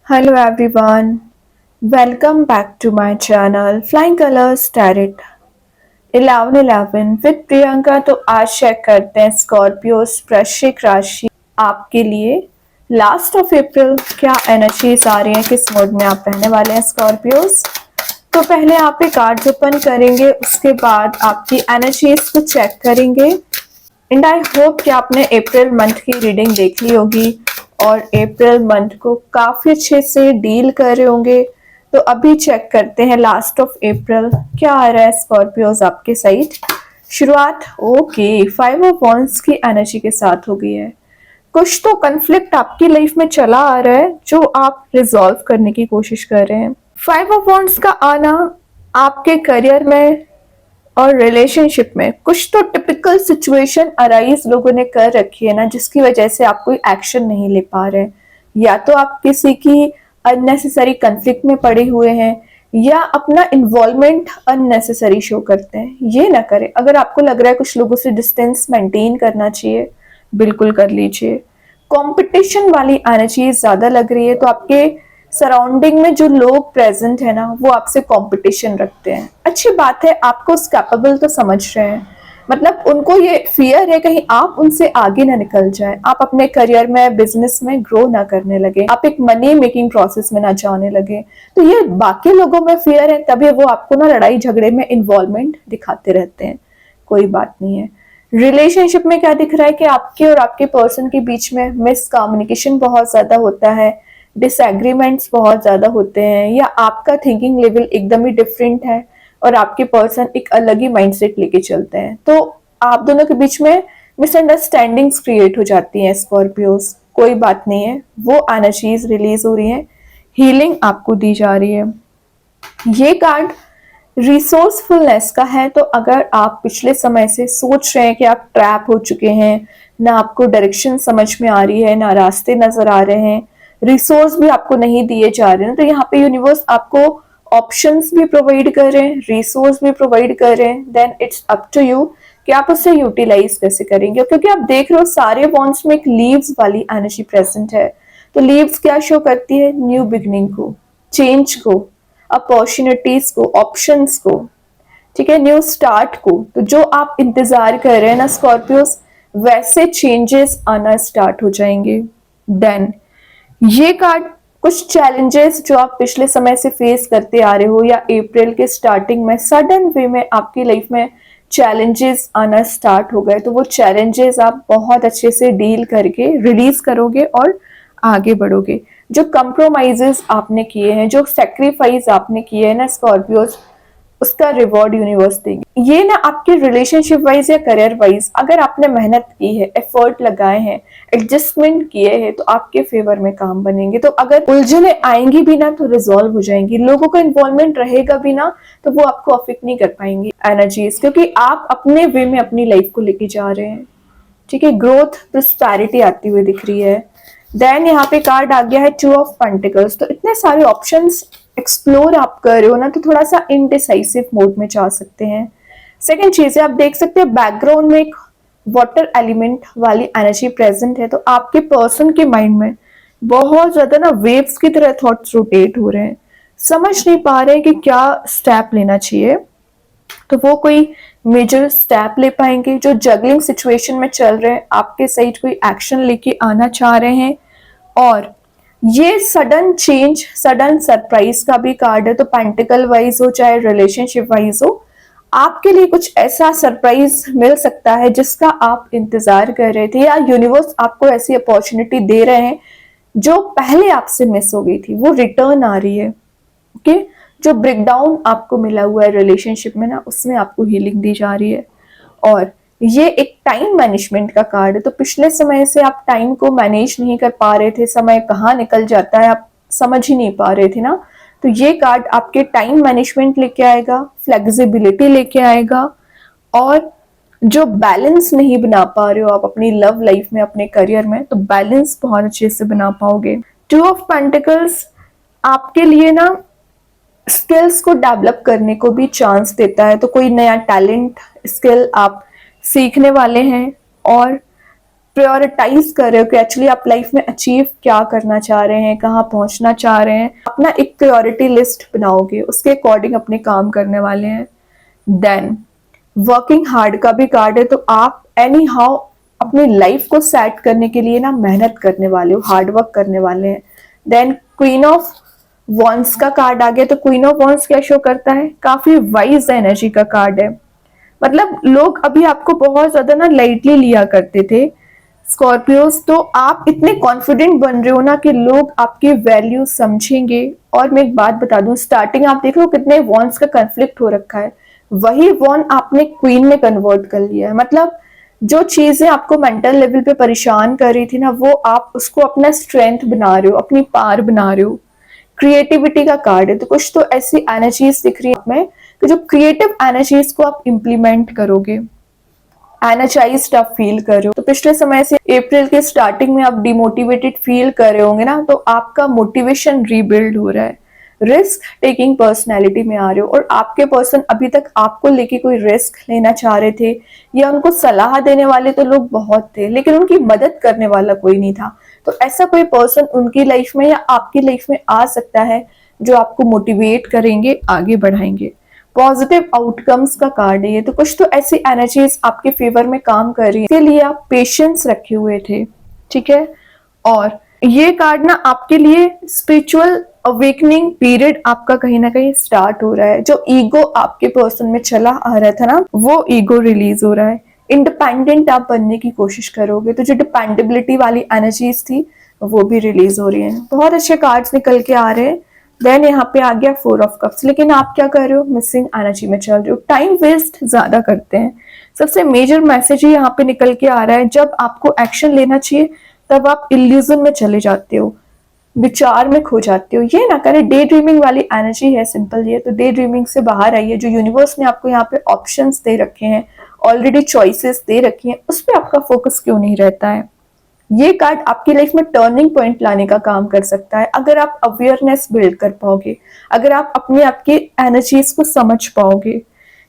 Hello everyone, welcome back to my channel Flying Colors Tarot 1111 with Priyanka. तो आज check करते हैं स्कॉर्पियोस वृश्चिक राशि आपके लिए लास्ट ऑफ अप्रैल क्या एनर्जीज आ रही हैं, किस मोड में आप रहने वाले हैं स्कॉर्पियोस। तो पहले आप एक कार्ड ओपन करेंगे, उसके बाद आपकी एनर्जीज को चेक करेंगे एंड आई होप कि आपने अप्रैल मंथ की रीडिंग देख ली होगी और अप्रैल मंथ को काफी अच्छे से डील कर रहे होंगे। तो अभी चेक करते हैं लास्ट ऑफ अप्रैल क्या आ रहा है स्कॉर्पियोज आपके साइड। शुरुआत ओके 5 ऑफ वॉन्ड्स की एनर्जी के साथ हो गई है। कुछ तो कन्फ्लिक्ट आपकी लाइफ में चला आ रहा है जो आप रिजॉल्व करने की कोशिश कर रहे हैं। 5 ऑफ वॉन्ड्स का आना आपके करियर में और रिलेशनशिप में कुछ तो टिपिकल सिचुएशन अराइज लोगों ने कर रखी है ना, जिसकी वजह से आप कोई एक्शन नहीं ले पा रहे हैं। या तो आप किसी की अननेसेसरी कंफ्लिक्ट में पड़े हुए हैं या अपना इन्वॉल्वमेंट अननेसेसरी शो करते हैं। ये ना करें। अगर आपको लग रहा है कुछ लोगों से डिस्टेंस मेंटेन करना चाहिए, बिल्कुल कर लीजिए। कंपटीशन वाली एनर्जी ज्यादा लग रही है तो आपके सराउंडिंग में जो लोग प्रेजेंट है ना, वो आपसे कंपटीशन रखते हैं। अच्छी बात है, आपको कैपेबल तो समझ रहे हैं, मतलब उनको ये फियर है कहीं आप उनसे आगे ना निकल जाए, आप अपने करियर में बिजनेस में ग्रो ना करने लगे, आप एक मनी मेकिंग प्रोसेस में ना जाने लगे। तो ये बाकी लोगों में फियर है, तभी वो आपको ना लड़ाई झगड़े में इन्वॉल्वमेंट दिखाते रहते हैं। कोई बात नहीं है। रिलेशनशिप में क्या दिख रहा है कि आपके और आपके पर्सन के बीच में मिसकम्युनिकेशन बहुत ज्यादा होता है, डिसएग्रीमेंट्स बहुत ज्यादा होते हैं, या आपका थिंकिंग लेवल एकदम ही डिफरेंट है और आपके पर्सन एक अलग ही माइंडसेट लेके चलते हैं। तो आप दोनों के बीच में मिसअंडरस्टैंडिंग्स क्रिएट हो जाती हैं स्कॉर्पियोज। कोई बात नहीं है, वो एनर्जीज रिलीज हो रही हैं, हीलिंग आपको दी जा रही है। ये कार्ड रिसोर्सफुलनेस का है। तो अगर आप पिछले समय से सोच रहे हैं कि आप ट्रैप हो चुके हैं, ना आपको डायरेक्शन समझ में आ रही है, ना रास्ते नजर आ रहे हैं, रिसोर्स भी आपको नहीं दिए जा रहे हैं, तो यहाँ पे यूनिवर्स आपको ऑप्शंस भी प्रोवाइड कर रहे हैं, रिसोर्स भी प्रोवाइड कर रहे हैं। Then it's up to you कि आप उससे यूटिलाइज कैसे करेंगे। क्योंकि आप देख रहे हो सारे वॉन्ड्स में एक लीव्स वाली एनर्जी प्रेजेंट है। तो लीव्स क्या शो करती है? न्यू बिगनिंग को, चेंज को, अपॉर्चुनिटीज को, ऑप्शंस को, ठीक है, न्यू स्टार्ट को। तो जो आप इंतजार कर रहे हैं ना स्कॉर्पियोस, वैसे चेंजेस आना स्टार्ट हो जाएंगे। देन ये कार्ड कुछ चैलेंजेस जो आप पिछले समय से फेस करते आ रहे हो या अप्रैल के स्टार्टिंग में सडन वे में आपकी लाइफ में चैलेंजेस आना स्टार्ट हो गए, तो वो चैलेंजेस आप बहुत अच्छे से डील करके रिलीज करोगे और आगे बढ़ोगे। जो कंप्रोमाइजेस आपने किए हैं, जो सेक्रीफाइस आपने किए हैं ना स्कॉर्पियोज, उसका रिवॉर्ड यूनिवर्स देंगे। ये ना आपके रिलेशनशिप वाइज या करियर वाइज अगर आपने मेहनत की है, एफर्ट लगाए हैं, एडजस्टमेंट किए हैं, तो आपके फेवर में काम बनेंगे। तो अगर उलझने आएंगी भी ना तो रिजॉल्व हो जाएंगी, लोगों का इन्वॉल्वमेंट रहेगा भी ना तो वो आपको अफेक्ट नहीं कर पाएंगी एनर्जीज, क्योंकि आप अपने वे में अपनी लाइफ को लेके जा रहे हैं। ठीक है, ग्रोथ प्रोस्पेरिटी आती हुई दिख रही है। देन यहाँ पे कार्ड आ गया है 2 ऑफ पेंटिकल्स। तो इतने सारे ऑप्शंस एक्सप्लोर आप कर रहे हो ना, तो थोड़ा सा इनडिसाइसिव मोड में जा सकते हैं। सेकेंड चीज है, आप देख सकते हैं बैकग्राउंड में एक वाटर एलिमेंट वाली एनर्जी प्रेजेंट है। तो आपके पर्सन के माइंड में बहुत ज्यादा ना वेव्स की तरह थॉट्स रोटेट हो रहे हैं, समझ नहीं पा रहे हैं कि क्या स्टेप लेना चाहिए। तो वो कोई मेजर स्टेप ले पाएंगे। जो जगलिंग सिचुएशन में चल रहे हैं, आपके साइड कोई एक्शन लेके आना चाह रहे हैं। और ये सडन चेंज, सडन सरप्राइज का भी कार्ड है। तो पेंटिकल वाइज हो चाहे रिलेशनशिप वाइज हो, आपके लिए कुछ ऐसा सरप्राइज मिल सकता है जिसका आप इंतजार कर रहे थे, या यूनिवर्स आपको ऐसी अपॉर्चुनिटी दे रहे हैं जो पहले आपसे मिस हो गई थी, वो रिटर्न आ रही है। ओके, जो ब्रेकडाउन आपको मिला हुआ है रिलेशनशिप में ना, उसमें आपको हीलिंग दी जा रही है। और ये एक टाइम मैनेजमेंट का कार्ड है। तो पिछले समय से आप टाइम को मैनेज नहीं कर पा रहे थे, समय कहाँ निकल जाता है आप समझ ही नहीं पा रहे थे ना, तो ये कार्ड आपके टाइम मैनेजमेंट लेके आएगा, फ्लेक्सिबिलिटी लेके आएगा। और जो बैलेंस नहीं बना पा रहे हो आप अपनी लव लाइफ में, अपने करियर में, तो बैलेंस बहुत अच्छे से बना पाओगे। 2 ऑफ पेंटिकल्स आपके लिए ना स्किल्स को डेवलप करने को भी चांस देता है। तो कोई नया टैलेंट, स्किल आप सीखने वाले हैं और प्रायोरिटाइज कर रहे हो कि एक्चुअली आप लाइफ में अचीव क्या करना चाह रहे हैं, कहाँ पहुंचना चाह रहे हैं, अपना एक प्रायोरिटी लिस्ट बनाओगे, उसके अकॉर्डिंग अपने काम करने वाले हैं। देन वर्किंग हार्ड का भी कार्ड है, तो आप एनी हाउ अपनी लाइफ को सेट करने के लिए ना मेहनत करने वाले हो, हार्ड वर्क करने वाले हैं। देन क्वीन ऑफ वॉन्स का कार्ड आ गया, तो क्वीन ऑफ वॉन्स क्या शो करता है, काफी वाइज एनर्जी का कार्ड है। मतलब लोग अभी आपको बहुत ज्यादा ना लाइटली लिया करते थे स्कॉर्पियोस, तो आप इतने कॉन्फिडेंट बन रहे हो ना कि लोग आपकी वैल्यू समझेंगे। और मैं एक बात बता दूं, स्टार्टिंग आप देख लो कितने वॉन्स का कन्फ्लिक्ट हो रखा है, वही वॉन आपने क्वीन में कन्वर्ट कर लिया है। मतलब जो चीजें आपको मेंटल लेवल पे परेशान कर रही थी ना, वो आप उसको अपना स्ट्रेंथ बना रहे हो, अपनी पावर बना रहे हो। क्रिएटिविटी का कार्ड है, तो कुछ तो ऐसी एनर्जीज दिख रही है में कि जो क्रिएटिव एनर्जीज को आप इंप्लीमेंट करोगे, एनर्जाइज्ड आप फील कर रहे हो। तो पिछले समय से अप्रैल के स्टार्टिंग में आप डिमोटिवेटेड फील कर रहे होंगे ना, तो आपका मोटिवेशन रीबिल्ड हो रहा है। रिस्क टेकिंग पर्सनैलिटी में आ रहे हो, और आपके पर्सन अभी तक आपको लेके कोई रिस्क लेना चाह रहे थे, या उनको सलाह देने वाले तो लोग बहुत थे, लेकिन उनकी मदद करने वाला कोई नहीं था। तो ऐसा कोई पर्सन उनकी लाइफ में या आपकी लाइफ में आ सकता है जो आपको मोटिवेट करेंगे, आगे बढ़ाएंगे। पॉजिटिव आउटकम्स का कार्ड है ये, तो कुछ तो ऐसी एनर्जीज आपके फेवर में काम कर रही है, इसके लिए आप पेशेंस रखे हुए थे, ठीक है। और ये कार्ड ना आपके लिए स्पिरिचुअल अवेकनिंग पीरियड आपका कहीं ना कहीं स्टार्ट हो रहा है। जो ईगो आपके पर्सन में चला आ रहा था ना, वो ईगो रिलीज हो रहा है। इंडिपेंडेंट आप बनने की कोशिश करोगे, तो जो डिपेंडेबिलिटी वाली एनर्जीज थी वो भी रिलीज हो रही है। बहुत अच्छे कार्ड्स निकल के आ रहे हैं। देन यहाँ पे आ गया 4 ऑफ कप्स, लेकिन आप क्या कर रहे हो, मिसिंग एनर्जी में चल रहे हो, टाइम वेस्ट ज्यादा करते हैं। सबसे मेजर मैसेज ही यहाँ पे निकल के आ रहा है, जब आपको एक्शन लेना चाहिए तब आप इल्यूजन में चले जाते हो, विचार में खो जाते हो। ये ना करें, डे ड्रीमिंग वाली एनर्जी है सिंपल ये, तो डे ड्रीमिंग से बाहर आइए। जो यूनिवर्स ने आपको यहाँ पे ऑप्शंस दे रखे हैं, ऑलरेडी चॉइसेस दे रखी हैं, उस पर आपका फोकस क्यों नहीं रहता है। ये कार्ड आपकी लाइफ में टर्निंग पॉइंट लाने का काम कर सकता है, अगर आप अवेयरनेस बिल्ड कर पाओगे, अगर आप अपने आपकी एनर्जीज को समझ पाओगे,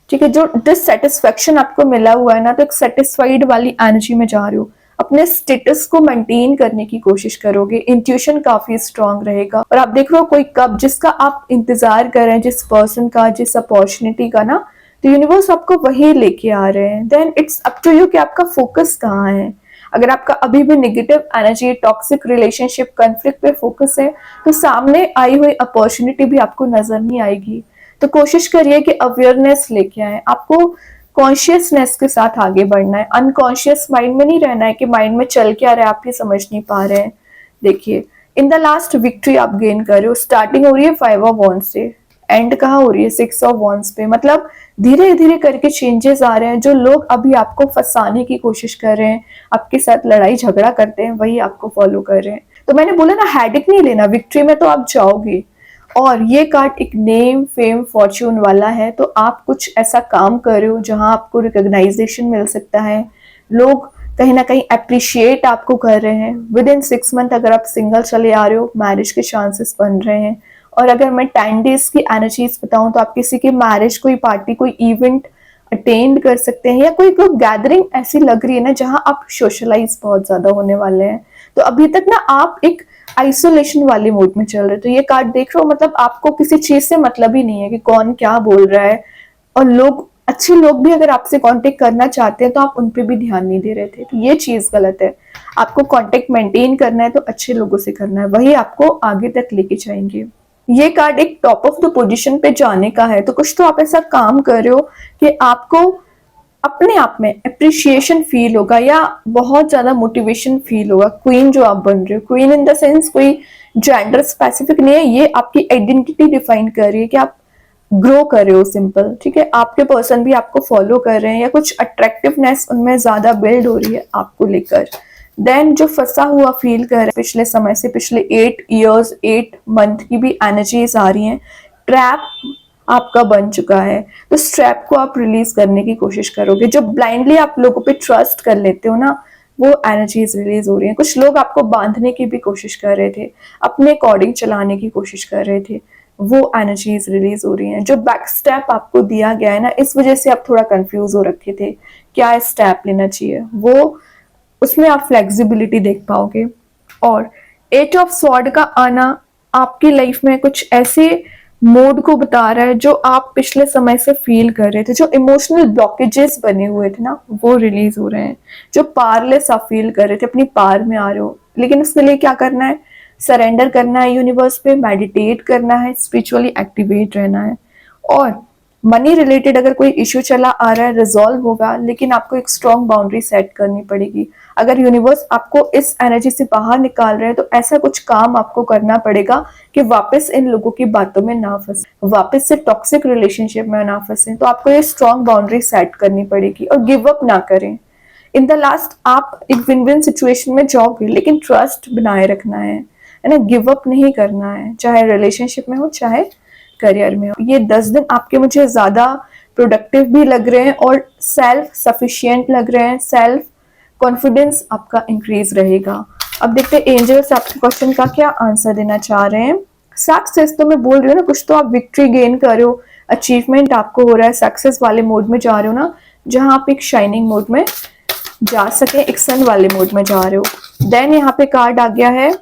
ठीक है। जो डिससेटिस्फेक्शन आपको मिला हुआ है ना, तो एक सेटिस्फाइड वाली एनर्जी में जा रहे हो, अपने स्टेटस को मेंटेन करने की कोशिश करोगे, इंट्यूशन काफी स्ट्रांग रहेगा। और आप देख रहे हो कोई कब जिसका आप इंतजार कर रहे हैं, जिस पर्सन का, जिस अपॉर्चुनिटी का ना, तो यूनिवर्स आपको वही लेके आ रहे हैं। Then it's up to you कि आपका फोकस कहाँ है। अगर आपका अभी भी negative energy, toxic relationship, conflict पे फोकस है, तो सामने आई हुई अपॉर्चुनिटी भी आपको नजर नहीं आएगी। तो कोशिश करिए कि अवेयरनेस लेके आए, आपको कॉन्शियसनेस के साथ आगे बढ़ना है। अनकॉन्शियस माइंड में नहीं रहना है कि माइंड में चल क्या रहा है आप ये समझ नहीं पा रहे हैं। देखिए, इन द लास्ट विक्ट्री आप गेन कर रहे हो, स्टार्टिंग हो रही है 5 ऑफ वॉन्ड्स से, एंड कहाँ हो रही है 6 ऑफ वॉन्ड्स पे। मतलब धीरे धीरे करके चेंजेस आ रहे हैं। जो लोग अभी आपको फंसाने की कोशिश कर रहे हैं, आपके साथ लड़ाई झगड़ा करते हैं, वही आपको फॉलो कर रहे हैं। तो मैंने बोला ना, हेडेक नहीं लेना, विक्ट्री में तो आप जाओगे। और ये कार्ड एक नेम, फेम, फॉर्च्यून वाला है, तो आप कुछ ऐसा काम कर रहे हो जहां आपको रिकॉग्नाइजेशन मिल सकता है, लोग कहीं ना कहीं अप्रिशिएट आपको कर रहे हैं। विद इन 6 मंथ अगर आप सिंगल चले आ रहे हो, मैरिज के चांसेस बन रहे हैं। और अगर मैं 10 डेज की एनर्जीज बताऊं, तो आप किसी की मैरिज, कोई पार्टी, कोई इवेंट अटेंड कर सकते हैं, या कोई गैदरिंग ऐसी लग रही है ना जहां आप सोशलाइज बहुत ज्यादा होने वाले हैं। तो अभी तक ना आप एक आइसोलेशन वाले मोड में चल रहे, तो ये कार्ड देख रहे हो, मतलब आपको किसी चीज से मतलब ही नहीं है कि कौन क्या बोल रहा है। और लोग, अच्छे लोग भी अगर आपसे कांटेक्ट करना चाहते हैं, तो आप उन पे भी ध्यान नहीं दे रहे थे, तो ये चीज गलत है। आपको कांटेक्ट मेंटेन करना है तो अच्छे लोगों से करना है, वही आपको आगे तक लेके जाएंगे। ये कार्ड एक टॉप ऑफ द पोजीशन पे जाने का है, तो कुछ तो आप ऐसा काम कर रहे हो कि आपको अपने आप में अप्रिशिएशन फील होगा, या बहुत ज्यादा मोटिवेशन फील होगा। क्वीन जो आप बन रहे हो, क्वीन इन द सेंस कोई जेंडर स्पेसिफिक नहीं है, ये आपकी आइडेंटिटी डिफाइन कर रही है कि आप ग्रो कर रहे हो, सिंपल, ठीक है। आपके पर्सन भी आपको फॉलो कर रहे हैं, या कुछ अट्रैक्टिवनेस उनमें ज्यादा बिल्ड हो रही है आपको लेकर। देन जो फंसा हुआ फील कर रहे हैं पिछले समय से, पिछले 8 ईयर्स, 8 मंथ की भी एनर्जीज आ रही हैं, ट्रैप आपका बन चुका है, तो इस ट्रैप को आप रिलीज करने की कोशिश करोगे। जो ब्लाइंडली आप लोगों पे ट्रस्ट कर लेते हो ना, वो एनर्जीज रिलीज हो रही हैं। कुछ लोग आपको बांधने की भी कोशिश कर रहे थे, अपने अकॉर्डिंग चलाने की कोशिश कर रहे थे, वो एनर्जीज रिलीज हो रही हैं। जो बैक स्टेप आपको दिया गया है ना, इस वजह से आप थोड़ा कंफ्यूज हो रखे थे क्या स्टेप लेना चाहिए, वो उसमें आप फ्लेक्सिबिलिटी देख पाओगे। और एट ऑफ स्वॉर्ड का आना आपकी लाइफ में कुछ ऐसे मोड को बता रहा है जो आप पिछले समय से फील कर रहे थे, जो इमोशनल ब्लॉकेजेस बने हुए थे ना, वो रिलीज हो रहे हैं। जो पावरलेस आप फील कर रहे थे, अपनी पार में आ रहे हो, लेकिन उसके लिए क्या करना है? सरेंडर करना है यूनिवर्स पे, मेडिटेट करना है, स्पिरिचुअली एक्टिवेट रहना है। और मनी रिलेटेड अगर कोई इश्यू चला आ रहा है, रिजॉल्व होगा, लेकिन आपको एक स्ट्रॉन्ग बाउंड्री सेट करनी पड़ेगी। अगर यूनिवर्स आपको इस एनर्जी से बाहर निकाल रहे हैं तो ऐसा कुछ काम आपको करना पड़ेगा कि वापस इन लोगों की बातों में ना फंसे, वापस से टॉक्सिक रिलेशनशिप में ना फंसे। तो आपको ये स्ट्रॉन्ग बाउंड्री सेट करनी पड़ेगी और गिव अप ना करें। इन द लास्ट आप एक विन विन सिचुएशन में जाओगे, लेकिन ट्रस्ट बनाए रखना है ना, गिव अप नहीं करना है, चाहे रिलेशनशिप में हो चाहे करियर में हो। ये 10 दिन आपके मुझे ज्यादा प्रोडक्टिव भी लग रहे हैं और सेल्फ सफिशिएंट लग रहे हैं, सेल्फ कॉन्फिडेंस आपका इंक्रीज रहेगा। अब देखते हैं एंजल्स आपके क्वेश्चन का क्या आंसर देना चाह रहे हैं। सक्सेस तो मैं बोल रही हूँ ना, कुछ तो आप विक्ट्री गेन कर रहे हो, अचीवमेंट आपको हो रहा है, सक्सेस वाले मोड में जा रहे हो ना, जहां आप एक शाइनिंग मोड में जा सके, एक सन वाले मोड में जा रहे हो। देन यहाँ पे कार्ड आ गया है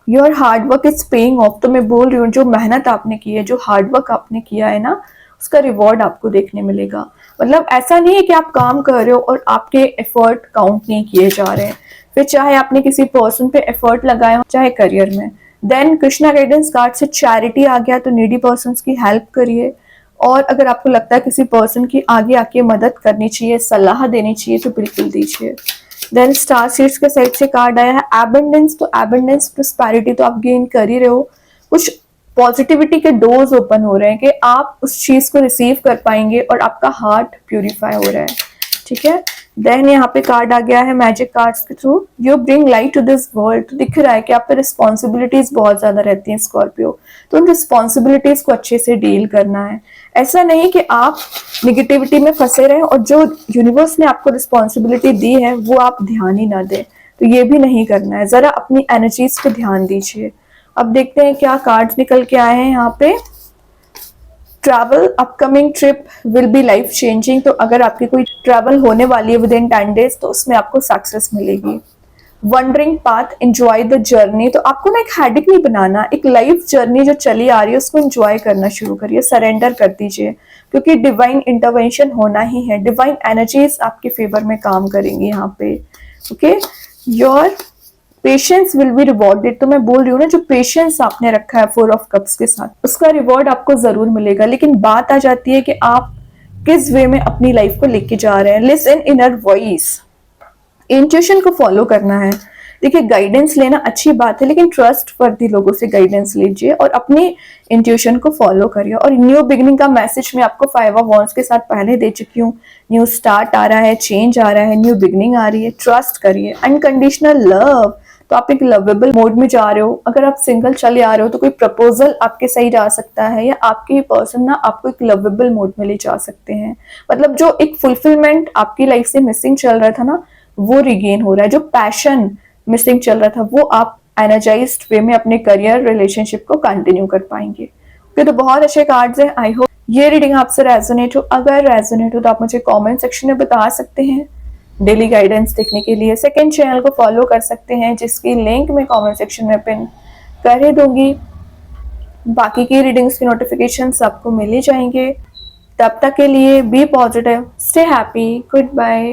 your hard work is paying off. तो मैं बोल रही हूँ जो मेहनत आपने की है, जो हार्ड वर्क आपने किया है ना, उसका रिवॉर्ड आपको देखने मिलेगा। मतलब ऐसा नहीं है कि आप काम कर रहे हो और आपके एफर्ट काउंट नहीं किए जा रहे हैं, फिर चाहे आपने किसी पर्सन पे एफर्ट लगाए हो चाहे करियर में। देन कृष्णा गाइडेंस कार्ड से चैरिटी आ गया, तो नीडी पर्सन की हेल्प करिए। और अगर आपको लगता है किसी पर्सन की आगे आके मदद करनी चाहिए, सलाह देनी चाहिए, तो बिल्कुल दीजिए। देन स्टार सीड्स के साइड से कार्ड आया है एबंडेंस। तो एबंडेंस प्रोस्पेरिटी तो आप गेन कर ही रहे हो, कुछ पॉजिटिविटी के डोर्स ओपन हो रहे हैं कि आप उस चीज को रिसीव कर पाएंगे और आपका हार्ट प्यूरिफाई हो रहा है, ठीक है। देन यहाँ पे कार्ड आ गया है मैजिक कार्ड्स के through you bring light to this world. तो दिख रहा है कि आप पे रिस्पॉन्सिबिलिटीज बहुत ज्यादा रहती हैं स्कॉर्पियो, तो उन रिस्पॉन्सिबिलिटीज को अच्छे से डील करना है। ऐसा नहीं कि आप निगेटिविटी में फंसे रहे और जो यूनिवर्स ने आपको रिस्पॉन्सिबिलिटी दी है वो आप ध्यान ही ना दें, तो ये भी नहीं करना है। जरा अपनी एनर्जीज पे ध्यान दीजिए। अब देखते हैं क्या कार्ड्स निकल के आए हैं यहाँ पे। Travel upcoming trip will be life changing. तो अगर आपकी कोई ट्रैवल होने वाली है विद इन 10 डेज तो उसमें आपको सक्सेस मिलेगी। Wondering path, enjoy the journey. तो आपको ना एक हेडिक नहीं बनाना, एक लाइफ जर्नी जो चली आ रही है उसको एंजॉय करना शुरू करिए, सरेंडर कर दीजिए, क्योंकि डिवाइन इंटरवेंशन होना ही है। डिवाइन एनर्जीज आपके फेवर में काम करेंगी यहाँ पे। Okay, your patience will be rewarded. तो मैं बोल रही हूँ ना, जो पेशेंस आपने रखा है 4 ऑफ कप्स के साथ, उसका रिवॉर्ड आपको जरूर मिलेगा। लेकिन बात आ जाती है कि आप किस वे में अपनी लाइफ को लेके जा रहे हैं। लिसन इनर वॉइस, इंट्यूशन को फॉलो करना है। देखिए, गाइडेंस लेना अच्छी बात है, लेकिन ट्रस्ट वर्दी लोगों से गाइडेंस लीजिए और अपनी इंट्यूशन को फॉलो करिए। और न्यू बिगिनिंग का मैसेज मैं आपको 5 ऑफ वॉन्ड्स के साथ पहले दे चुकी हूँ। न्यू स्टार्ट आ रहा है, चेंज आ रहा है, न्यू बिगिनिंग आ रही है, ट्रस्ट करिए। अनकंडीशनल लव, तो आप एक लवेबल मोड में जा रहे हो। अगर आप सिंगल चले आ रहे हो तो कोई प्रपोजल आपके सही जा सकता है, या आपके पर्सन ना आपको एक लवेबल मोड में ले जा सकते हैं। मतलब जो एक फुलफिलमेंट आपकी लाइफ से मिसिंग चल रहा था ना, वो रिगेन हो रहा है। जो पैशन मिसिंग चल रहा था वो आप एनर्जाइज्ड वे में अपने करियर रिलेशनशिप को कंटिन्यू कर पाएंगे। ओके, तो बहुत अच्छे कार्ड्स हैं। आई होप ये रीडिंग आपसे रेजोनेट हो। अगर रेजोनेट हो तो आप मुझे कमेंट सेक्शन में बता सकते हैं। डेली गाइडेंस देखने के लिए सेकंड चैनल को फॉलो कर सकते हैं, जिसकी लिंक मैं कमेंट सेक्शन में पिन कर ही दूंगी। बाकी की रीडिंग्स की नोटिफिकेशंस आपको मिल ही जाएंगे। तब तक के लिए be positive, stay happy, good bye.